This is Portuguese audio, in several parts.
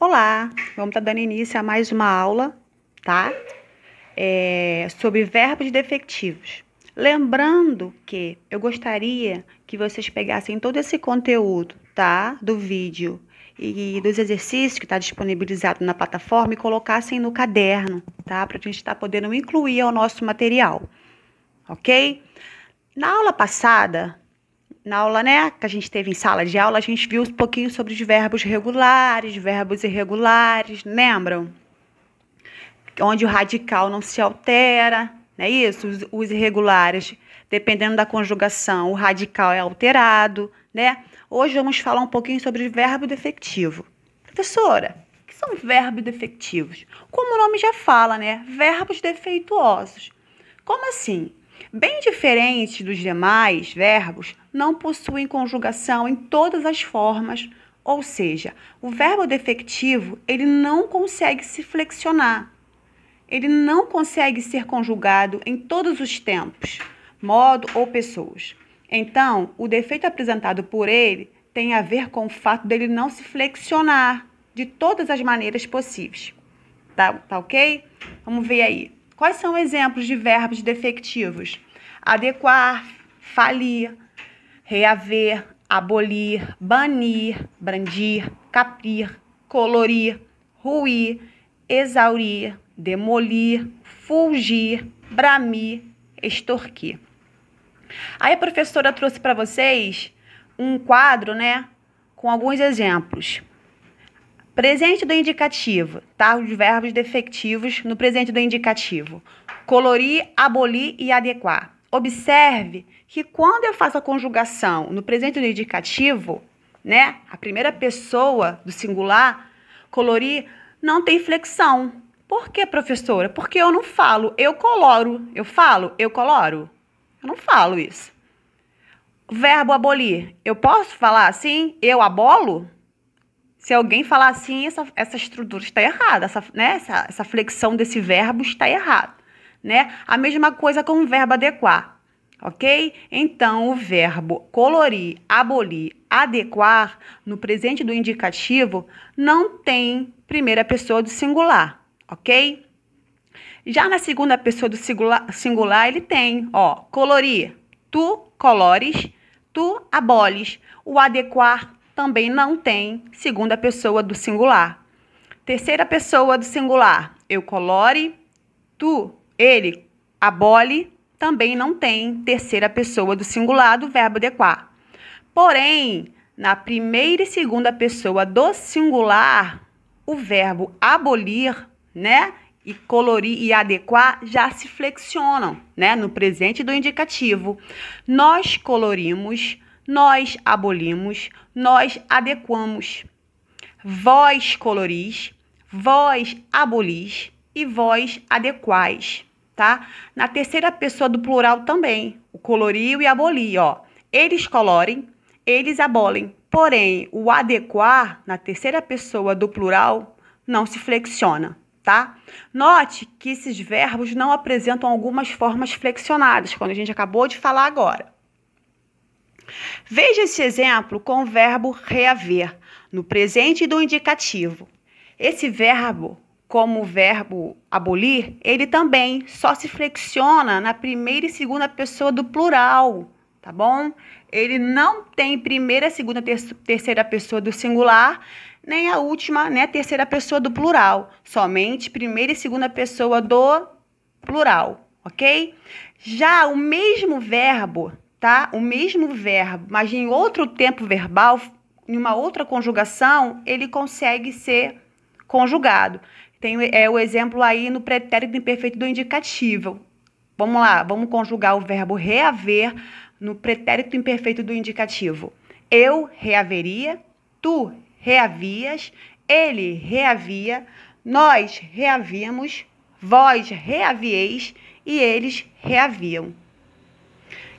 Olá, vamos estar dando início a mais uma aula, tá? Sobre verbos defectivos. Lembrando que eu gostaria que vocês pegassem todo esse conteúdo, tá? Do vídeo e dos exercícios que está disponibilizado na plataforma e colocassem no caderno, tá? Para a gente estar podendo incluir ao nosso material, ok? Na aula passada, que a gente teve em sala de aula, a gente viu um pouquinho sobre os verbos regulares, verbos irregulares, lembram? Onde o radical não se altera, não é isso? Os irregulares, dependendo da conjugação, o radical é alterado, né? Hoje vamos falar um pouquinho sobre o verbo defectivo. Professora, o que são verbos defectivos? Como o nome já fala, né? Verbos defeituosos. Como assim? Bem diferente dos demais verbos, não possuem conjugação em todas as formas, ou seja, o verbo defectivo, ele não consegue se flexionar. Ele não consegue ser conjugado em todos os tempos, modo ou pessoas. Então, o defeito apresentado por ele tem a ver com o fato dele não se flexionar de todas as maneiras possíveis. Tá ok? Vamos ver aí. Quais são exemplos de verbos defectivos? Adequar, falir, reaver, abolir, banir, brandir, caprir, colorir, ruir, exaurir, demolir, fulgir, bramir, extorquir. Aí a professora trouxe para vocês um quadro, né, com alguns exemplos. Presente do indicativo, tá? Os verbos defectivos no presente do indicativo. Colorir, abolir e adequar. Observe que quando eu faço a conjugação no presente do indicativo, né? A primeira pessoa do singular, colorir, não tem flexão. Por quê, professora? Porque eu não falo, eu coloro. Eu falo, eu coloro. Eu não falo isso. Verbo abolir, eu posso falar assim? Eu abolo? Se alguém falar assim, essa estrutura está errada, essa flexão desse verbo está errada, né? A mesma coisa com o verbo adequar, ok? Então, o verbo colorir, abolir, adequar, no presente do indicativo, não tem primeira pessoa do singular, ok? Já na segunda pessoa do singular ele tem, ó, colorir, tu colores, tu aboles, o adequar também não tem segunda pessoa do singular. Terceira pessoa do singular, eu colore, tu, ele, abole, também não tem terceira pessoa do singular do verbo adequar. Porém, na primeira e segunda pessoa do singular, o verbo abolir, né, e colorir e adequar já se flexionam, né, no presente do indicativo. Nós colorimos, nós abolimos, nós adequamos. Vós coloris, vós abolis e vós adequais, tá? Na terceira pessoa do plural também, o colorir e abolir, ó. Eles colorem, eles abolem. Porém, o adequar, na terceira pessoa do plural, não se flexiona, tá? Note que esses verbos não apresentam algumas formas flexionadas, quando a gente acabou de falar agora. Veja esse exemplo com o verbo reaver, no presente do indicativo. Esse verbo, como o verbo abolir, ele também só se flexiona na primeira e segunda pessoa do plural, tá bom? Ele não tem primeira, segunda, terceira pessoa do singular, nem a última, né, terceira pessoa do plural, somente primeira e segunda pessoa do plural, ok? Já o mesmo verbo, tá? O mesmo verbo, mas em outro tempo verbal, em uma outra conjugação, ele consegue ser conjugado. Tem o exemplo aí no pretérito imperfeito do indicativo. Vamos lá, vamos conjugar o verbo reaver no pretérito imperfeito do indicativo. Eu reaveria, tu reavias, ele reavia, nós reavíamos, vós reavieis e eles reaviam.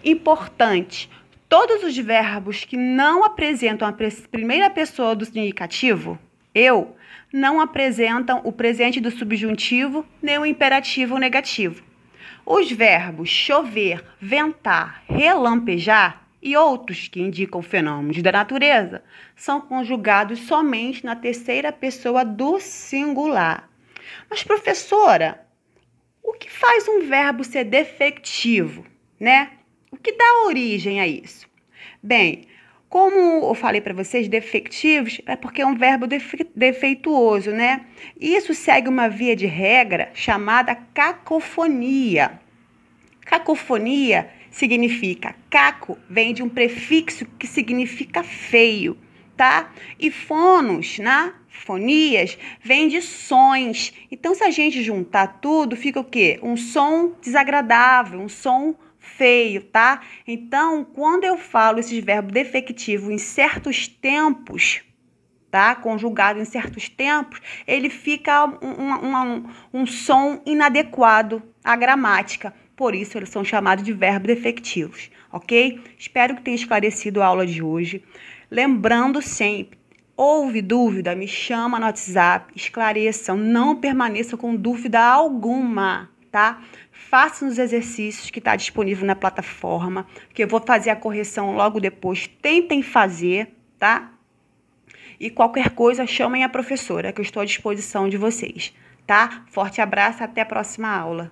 Importante, todos os verbos que não apresentam a primeira pessoa do indicativo, eu, não apresentam o presente do subjuntivo nem o imperativo negativo. Os verbos chover, ventar, relampejar, e outros que indicam fenômenos da natureza são conjugados somente na terceira pessoa do singular. Mas, professora, o que faz um verbo ser defectivo, né? O que dá origem a isso? Bem, como eu falei para vocês, defectivos é porque é um verbo defeituoso, né? Isso segue uma via de regra chamada cacofonia. Cacofonia significa, caco vem de um prefixo que significa feio, tá? E fonos, né? Fonias, vem de sons. Então, se a gente juntar tudo, fica o quê? Um som desagradável, um som feio, tá? Então, quando eu falo esses verbos defectivos em certos tempos, tá? Conjugado em certos tempos, ele fica um som inadequado à gramática. Por isso, eles são chamados de verbos defectivos, ok? Espero que tenha esclarecido a aula de hoje. Lembrando sempre, houve dúvida, me chama no WhatsApp, esclareçam, não permaneçam com dúvida alguma, tá? Façam os exercícios que está disponível na plataforma, que eu vou fazer a correção logo depois. Tentem fazer, tá? E qualquer coisa, chamem a professora, que eu estou à disposição de vocês, tá? Forte abraço, até a próxima aula.